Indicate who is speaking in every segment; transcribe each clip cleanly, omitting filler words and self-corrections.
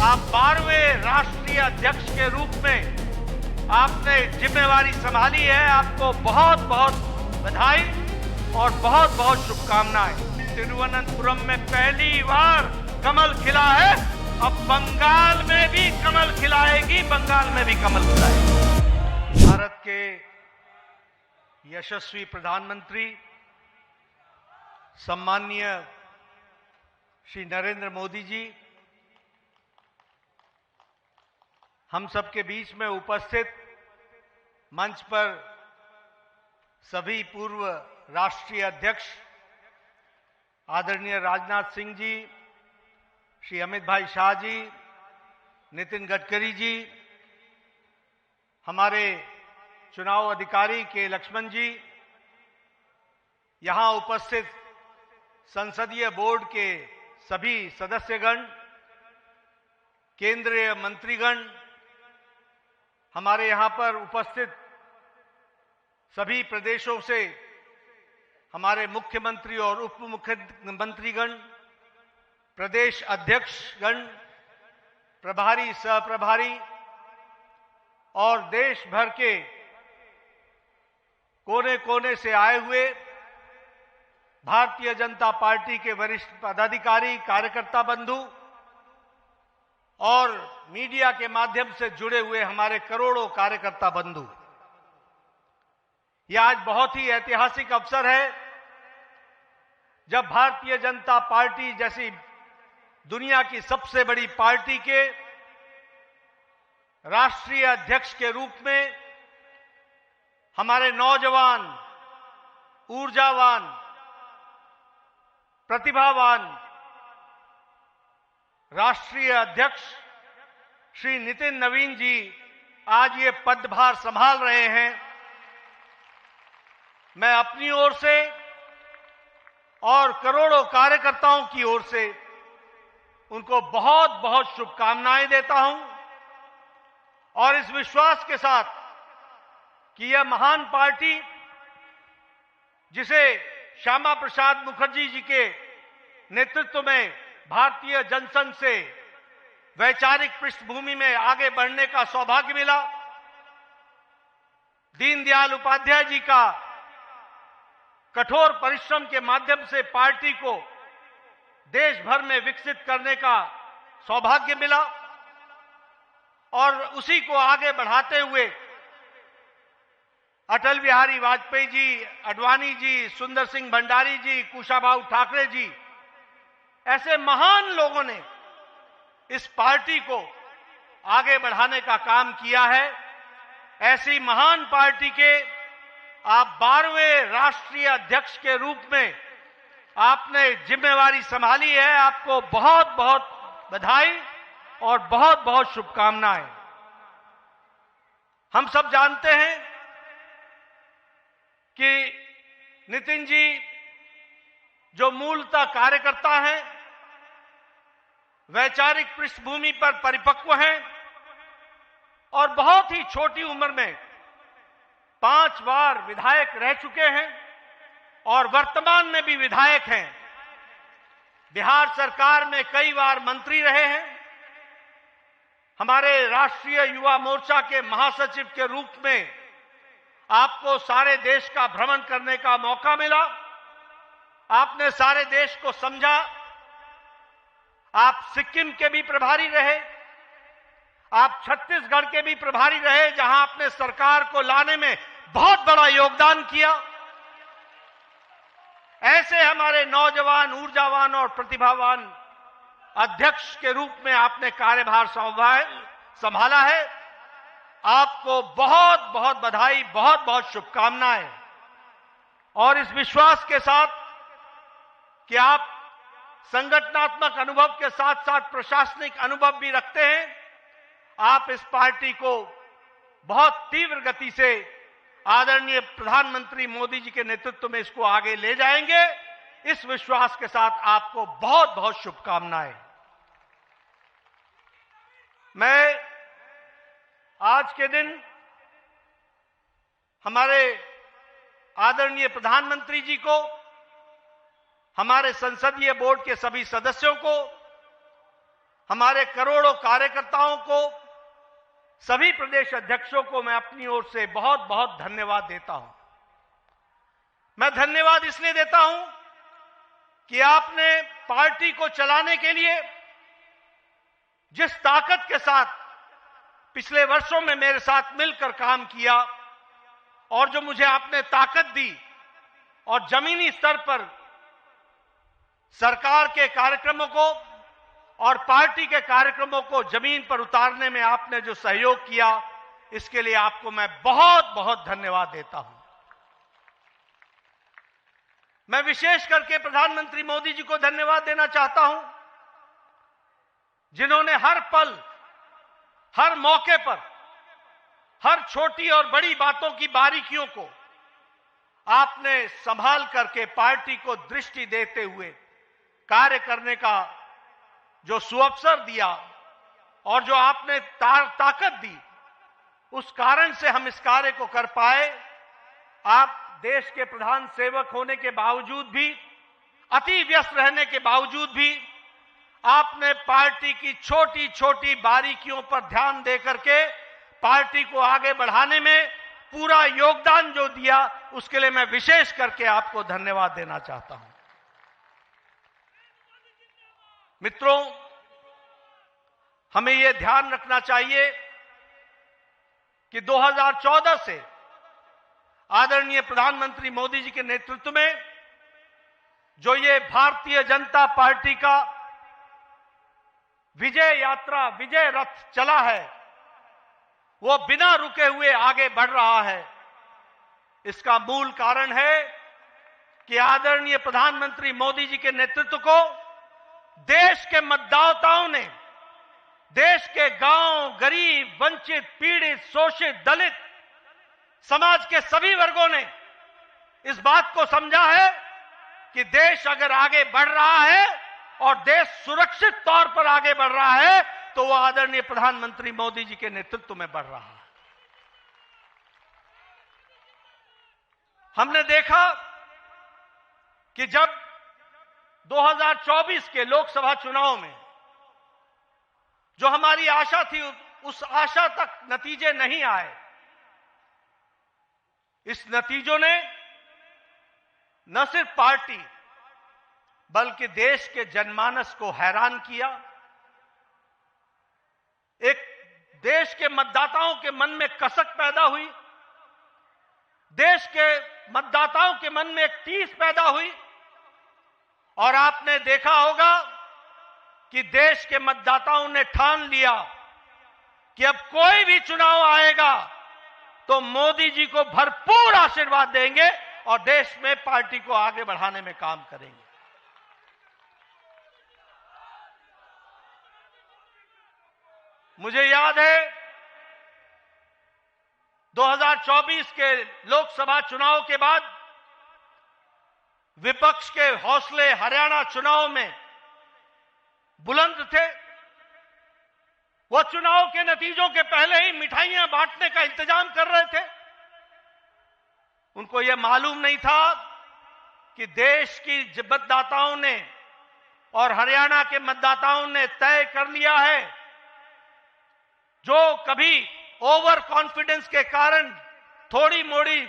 Speaker 1: आप 12वें राष्ट्रीय अध्यक्ष के रूप में आपने जिम्मेवारी संभाली है। आपको बहुत बहुत बधाई और बहुत बहुत शुभकामनाएं। तिरुवनंतपुरम में पहली बार कमल खिला है, अब बंगाल में भी कमल खिलाएगी, बंगाल में भी कमल खिलाएगी। भारत के यशस्वी प्रधानमंत्री सम्माननीय श्री नरेंद्र मोदी जी हम सबके बीच में उपस्थित मंच पर सभी पूर्व राष्ट्रीय अध्यक्ष आदरणीय राजनाथ सिंह जी, श्री अमित भाई शाह जी, नितिन गडकरी जी, हमारे चुनाव अधिकारी के लक्ष्मण जी, यहां उपस्थित संसदीय बोर्ड के सभी सदस्यगण, केंद्रीय मंत्रीगण, हमारे यहां पर उपस्थित सभी प्रदेशों से हमारे मुख्यमंत्री और उप मुख्यमंत्रीगण, प्रदेश अध्यक्षगण, प्रभारी, सहप्रभारी और देश भर के कोने कोने से आए हुए भारतीय जनता पार्टी के वरिष्ठ पदाधिकारी, कार्यकर्ता बंधु और मीडिया के माध्यम से जुड़े हुए हमारे करोड़ों कार्यकर्ता बंधु, यह आज बहुत ही ऐतिहासिक अवसर है जब भारतीय जनता पार्टी जैसी दुनिया की सबसे बड़ी पार्टी के राष्ट्रीय अध्यक्ष के रूप में हमारे नौजवान, ऊर्जावान, प्रतिभावान राष्ट्रीय अध्यक्ष श्री नितिन नवीन जी आज ये पदभार संभाल रहे हैं। मैं अपनी ओर से और करोड़ों कार्यकर्ताओं की ओर से उनको बहुत बहुत शुभकामनाएं देता हूं और इस विश्वास के साथ कि यह महान पार्टी जिसे श्यामा प्रसाद मुखर्जी जी के नेतृत्व में भारतीय जनसंघ से वैचारिक पृष्ठभूमि में आगे बढ़ने का सौभाग्य मिला, दीनदयाल उपाध्याय जी का कठोर परिश्रम के माध्यम से पार्टी को देश भर में विकसित करने का सौभाग्य मिला और उसी को आगे बढ़ाते हुए अटल बिहारी वाजपेयी जी, अडवाणी जी, सुंदर सिंह भंडारी जी, कुशाभाऊ ठाकरे जी, ऐसे महान लोगों ने इस पार्टी को आगे बढ़ाने का काम किया है। ऐसी महान पार्टी के आप 12वें राष्ट्रीय अध्यक्ष के रूप में आपने जिम्मेवारी संभाली है। आपको बहुत बहुत बधाई और बहुत बहुत शुभकामनाएं। हम सब जानते हैं कि नितिन जी जो मूलतः कार्यकर्ता हैं, वैचारिक पृष्ठभूमि पर परिपक्व हैं और बहुत ही छोटी उम्र में 5 बार विधायक रह चुके हैं और वर्तमान में भी विधायक हैं। बिहार सरकार में कई बार मंत्री रहे हैं। हमारे राष्ट्रीय युवा मोर्चा के महासचिव के रूप में आपको सारे देश का भ्रमण करने का मौका मिला। आपने सारे देश को समझा। आप सिक्किम के भी प्रभारी रहे, आप छत्तीसगढ़ के भी प्रभारी रहे, जहां आपने सरकार को लाने में बहुत बड़ा योगदान किया। ऐसे हमारे नौजवान, ऊर्जावान और प्रतिभावान अध्यक्ष के रूप में आपने कार्यभार संभाला है। आपको बहुत बहुत बधाई, बहुत बहुत शुभकामनाएं और इस विश्वास के साथ कि आप संगठनात्मक अनुभव के साथ साथ प्रशासनिक अनुभव भी रखते हैं, आप इस पार्टी को बहुत तीव्र गति से आदरणीय प्रधानमंत्री मोदी जी के नेतृत्व में इसको आगे ले जाएंगे। इस विश्वास के साथ आपको बहुत बहुत शुभकामनाएं। मैं आज के दिन हमारे आदरणीय प्रधानमंत्री जी को, हमारे संसदीय बोर्ड के सभी सदस्यों को, हमारे करोड़ों कार्यकर्ताओं को, सभी प्रदेश अध्यक्षों को मैं अपनी ओर से बहुत बहुत धन्यवाद देता हूं। मैं धन्यवाद इसलिए देता हूं कि आपने पार्टी को चलाने के लिए जिस ताकत के साथ पिछले वर्षों में मेरे साथ मिलकर काम किया और जो मुझे आपने ताकत दी और जमीनी स्तर पर सरकार के कार्यक्रमों को और पार्टी के कार्यक्रमों को जमीन पर उतारने में आपने जो सहयोग किया, इसके लिए आपको मैं बहुत बहुत धन्यवाद देता हूं। मैं विशेष करके प्रधानमंत्री मोदी जी को धन्यवाद देना चाहता हूं, जिन्होंने हर पल, हर मौके पर, हर छोटी और बड़ी बातों की बारीकियों को आपने संभाल करके पार्टी को दृष्टि देते हुए कार्य करने का जो सुअवसर दिया और जो आपने ताकत दी, उस कारण से हम इस कार्य को कर पाए। आप देश के प्रधान सेवक होने के बावजूद भी, अति व्यस्त रहने के बावजूद भी आपने पार्टी की छोटी छोटी बारीकियों पर ध्यान देकर के पार्टी को आगे बढ़ाने में पूरा योगदान जो दिया, उसके लिए मैं विशेष करके आपको धन्यवाद देना चाहता हूं। मित्रों, हमें यह ध्यान रखना चाहिए कि 2014 से आदरणीय प्रधानमंत्री मोदी जी के नेतृत्व में जो ये भारतीय जनता पार्टी का विजय यात्रा, विजय रथ चला है, वो बिना रुके हुए आगे बढ़ रहा है। इसका मूल कारण है कि आदरणीय प्रधानमंत्री मोदी जी के नेतृत्व को देश के मतदाताओं ने, देश के गांव, गरीब, वंचित, पीड़ित, शोषित, दलित समाज के सभी वर्गों ने इस बात को समझा है कि देश अगर आगे बढ़ रहा है और देश सुरक्षित तौर पर आगे बढ़ रहा है, तो वह आदरणीय प्रधानमंत्री मोदी जी के नेतृत्व में बढ़ रहा है। हमने देखा कि जब 2024 के लोकसभा चुनाव में जो हमारी आशा थी, उस आशा तक नतीजे नहीं आए। इस नतीजों ने न सिर्फ पार्टी बल्कि देश के जनमानस को हैरान किया। एक देश के मतदाताओं के मन में कसक पैदा हुई, देश के मतदाताओं के मन में एक टीस पैदा हुई और आपने देखा होगा कि देश के मतदाताओं ने ठान लिया कि अब कोई भी चुनाव आएगा तो मोदी जी को भरपूर आशीर्वाद देंगे और देश में पार्टी को आगे बढ़ाने में काम करेंगे। मुझे याद है 2024 के लोकसभा चुनाव के बाद विपक्ष के हौसले हरियाणा चुनाव में बुलंद थे। वो चुनाव के नतीजों के पहले ही मिठाइयां बांटने का इंतजाम कर रहे थे। उनको यह मालूम नहीं था कि देश की मतदाताओं ने और हरियाणा के मतदाताओं ने तय कर लिया है, जो कभी ओवर कॉन्फिडेंस के कारण थोड़ी मोड़ी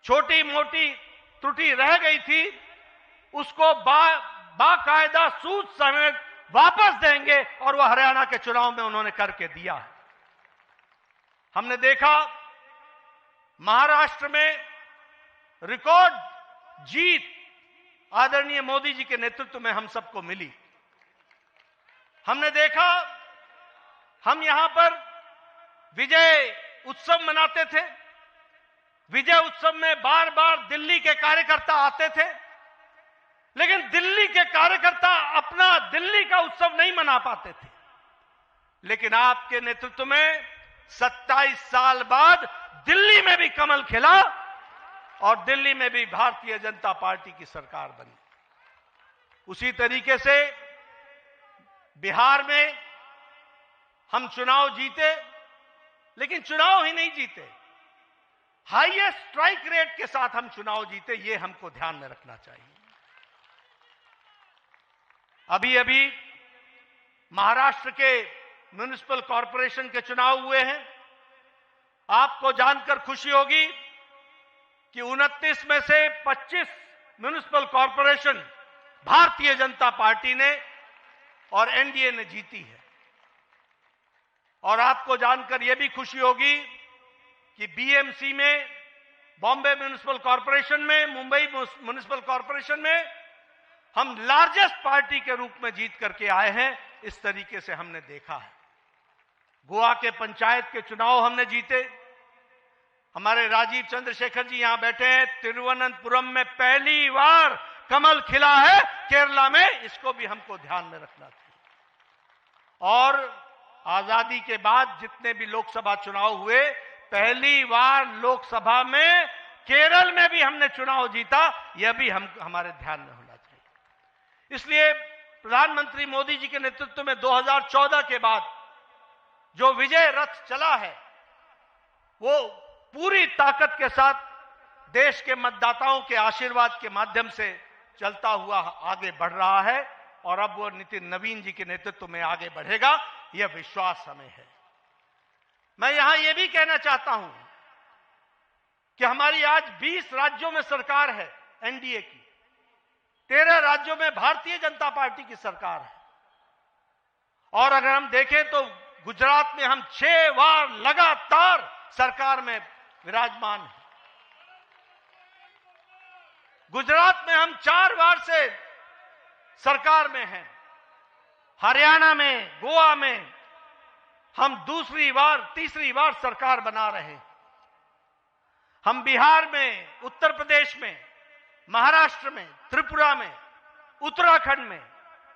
Speaker 1: छोटी मोटी त्रुटि रह गई थी, उसको बाकायदा सूद समेत वापस देंगे और वह हरियाणा के चुनाव में उन्होंने करके दिया है। हमने देखा महाराष्ट्र में रिकॉर्ड जीत आदरणीय मोदी जी के नेतृत्व में हम सबको मिली। हमने देखा हम यहां पर विजय उत्सव मनाते थे। विजय उत्सव में बार बार दिल्ली के कार्यकर्ता आते थे, लेकिन दिल्ली के कार्यकर्ता अपना दिल्ली का उत्सव नहीं मना पाते थे। लेकिन आपके नेतृत्व में 27 साल बाद दिल्ली में भी कमल खिला और दिल्ली में भी भारतीय जनता पार्टी की सरकार बनी। उसी तरीके से बिहार में हम चुनाव जीते, लेकिन चुनाव ही नहीं जीते, हाईएस्ट स्ट्राइक रेट के साथ हम चुनाव जीते। ये हमको ध्यान में रखना चाहिए। अभी अभी महाराष्ट्र के म्युनिसिपल कॉरपोरेशन के चुनाव हुए हैं। आपको जानकर खुशी होगी कि 29 में से 25 municipal corporation Bharatiya Janata party ने और एनडीए ने जीती है। और आपको जानकर यह भी खुशी होगी कि बीएमसी में, बॉम्बे म्युनिसिपल कॉरपोरेशन में, मुंबई म्युनिसिपल कॉरपोरेशन में हम लार्जेस्ट पार्टी के रूप में जीत करके आए हैं। इस तरीके से हमने देखा है। गोवा के पंचायत के चुनाव हमने जीते। हमारे राजीव चंद्रशेखर जी यहां बैठे हैं। तिरुवनंतपुरम में पहली बार कमल खिला है, केरला में, इसको भी हमको ध्यान में रखना चाहिए। और आजादी के बाद जितने भी लोकसभा चुनाव हुए, पहली बार लोकसभा में केरल में भी हमने चुनाव जीता। यह भी हमारे ध्यान में होना चाहिए। इसलिए प्रधानमंत्री मोदी जी के नेतृत्व में 2014 के बाद जो विजय रथ चला है, वो पूरी ताकत के साथ देश के मतदाताओं के आशीर्वाद के माध्यम से चलता हुआ आगे बढ़ रहा है। और अब वो नितिन नवीन जी के नेतृत्व में आगे बढ़ेगा, यह विश्वास हमें है। मैं यहां यह भी कहना चाहता हूं कि हमारी आज 20 राज्यों में सरकार है एनडीए की, 13 राज्यों में भारतीय जनता पार्टी की सरकार है। और अगर हम देखें तो गुजरात में हम 6 बार लगातार सरकार में विराजमान हैं। गुजरात में हम 4 बार से सरकार में हैं। हरियाणा में, गोवा में हम दूसरी बार, तीसरी बार सरकार बना रहे हैं। हम बिहार में, उत्तर प्रदेश में, महाराष्ट्र में, त्रिपुरा में, उत्तराखंड में,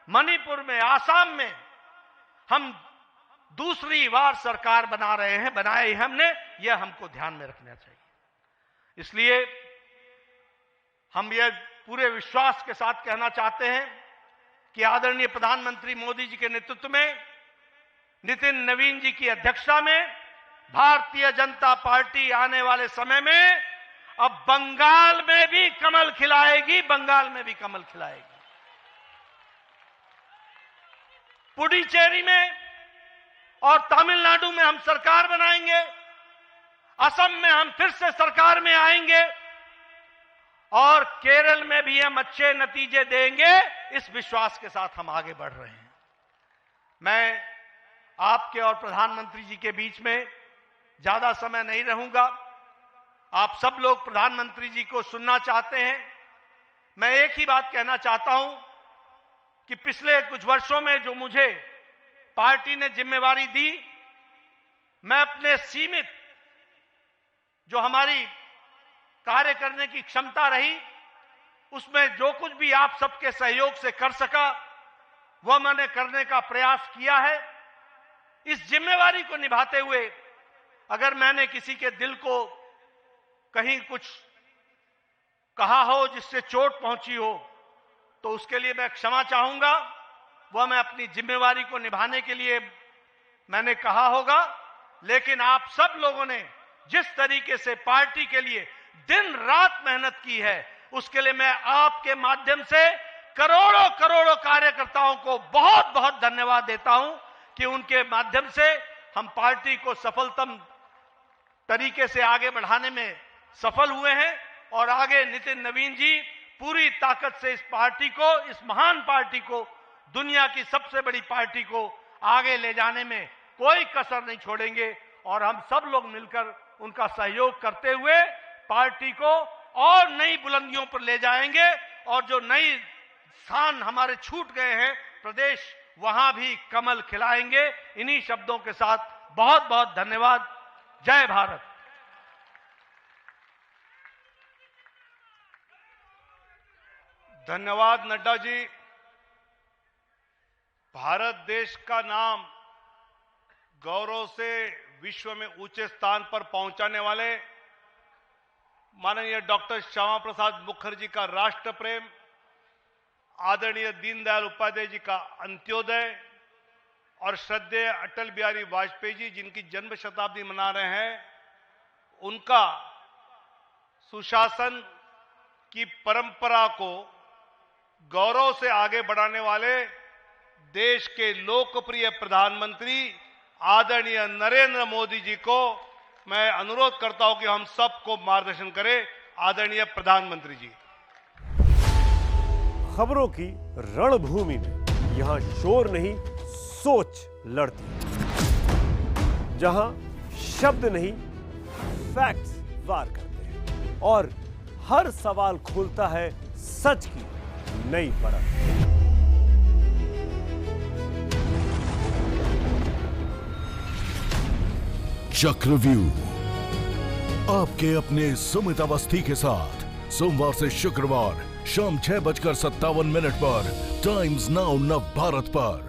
Speaker 1: मणिपुर में, आसाम में हम दूसरी बार सरकार बना रहे हैं, बनाई हमने। यह हमको ध्यान में रखना चाहिए। इसलिए हम यह पूरे विश्वास के साथ कहना चाहते हैं कि आदरणीय प्रधानमंत्री मोदी जी के नेतृत्व में, नितिन नवीन जी की अध्यक्षता में भारतीय जनता पार्टी आने वाले समय में अब बंगाल में भी कमल खिलाएगी, बंगाल में भी कमल खिलाएगी। पुडुचेरी में और तमिलनाडु में हम सरकार बनाएंगे। असम में हम फिर से सरकार में आएंगे और केरल में भी हम अच्छे नतीजे देंगे। इस विश्वास के साथ हम आगे बढ़ रहे हैं। मैं आपके और प्रधानमंत्री जी के बीच में ज्यादा समय नहीं रहूंगा। आप सब लोग प्रधानमंत्री जी को सुनना चाहते हैं। मैं एक ही बात कहना चाहता हूं कि पिछले कुछ वर्षों में जो मुझे पार्टी ने जिम्मेवारी दी, मैं अपने सीमित जो हमारी कार्य करने की क्षमता रही, उसमें जो कुछ भी आप सबके सहयोग से कर सका, वह मैंने करने का प्रयास किया है। इस जिम्मेवारी को निभाते हुए अगर मैंने किसी के दिल को कहीं कुछ कहा हो जिससे चोट पहुंची हो, तो उसके लिए मैं क्षमा चाहूंगा। वह मैं अपनी जिम्मेवारी को निभाने के लिए मैंने कहा होगा। लेकिन आप सब लोगों ने जिस तरीके से पार्टी के लिए दिन रात मेहनत की है, उसके लिए मैं आपके माध्यम से करोड़ों करोड़ों कार्यकर्ताओं को बहुत बहुत धन्यवाद देता हूं कि उनके माध्यम से हम पार्टी को सफलतम तरीके से आगे बढ़ाने में सफल हुए हैं। और आगे नितिन नवीन जी पूरी ताकत से इस पार्टी को, इस महान पार्टी को, दुनिया की सबसे बड़ी पार्टी को आगे ले जाने में कोई कसर नहीं छोड़ेंगे। और हम सब लोग मिलकर उनका सहयोग करते हुए पार्टी को और नई बुलंदियों पर ले जाएंगे। और जो नई स्थान हमारे छूट गए हैं प्रदेश, वहां भी कमल खिलाएंगे। इन्हीं शब्दों के साथ बहुत बहुत धन्यवाद। जय भारत।
Speaker 2: धन्यवाद नड्डा जी। भारत देश का नाम गौरव से विश्व में ऊंचे स्थान पर पहुंचाने वाले माननीय डॉक्टर श्यामा प्रसाद मुखर्जी का राष्ट्र प्रेम, आदरणीय दीनदयाल उपाध्याय जी का अंत्योदय और श्रद्धेय अटल बिहारी वाजपेयी जी जिनकी जन्म शताब्दी मना रहे हैं, उनका सुशासन की परंपरा को गौरव से आगे बढ़ाने वाले देश के लोकप्रिय प्रधानमंत्री आदरणीय नरेंद्र मोदी जी को मैं अनुरोध करता हूं कि हम सबको मार्गदर्शन करें। आदरणीय प्रधानमंत्री जी।
Speaker 3: खबरों की रणभूमि में यहां शोर नहीं, सोच लड़ती है। जहां शब्द नहीं, फैक्ट्स वार करते हैं और हर सवाल खोलता है सच की नई परत।
Speaker 4: चक्रव्यूह आपके अपने सुमित अवस्थी के साथ सोमवार से शुक्रवार शाम 6:57 पर टाइम्स नाउ नव भारत पर।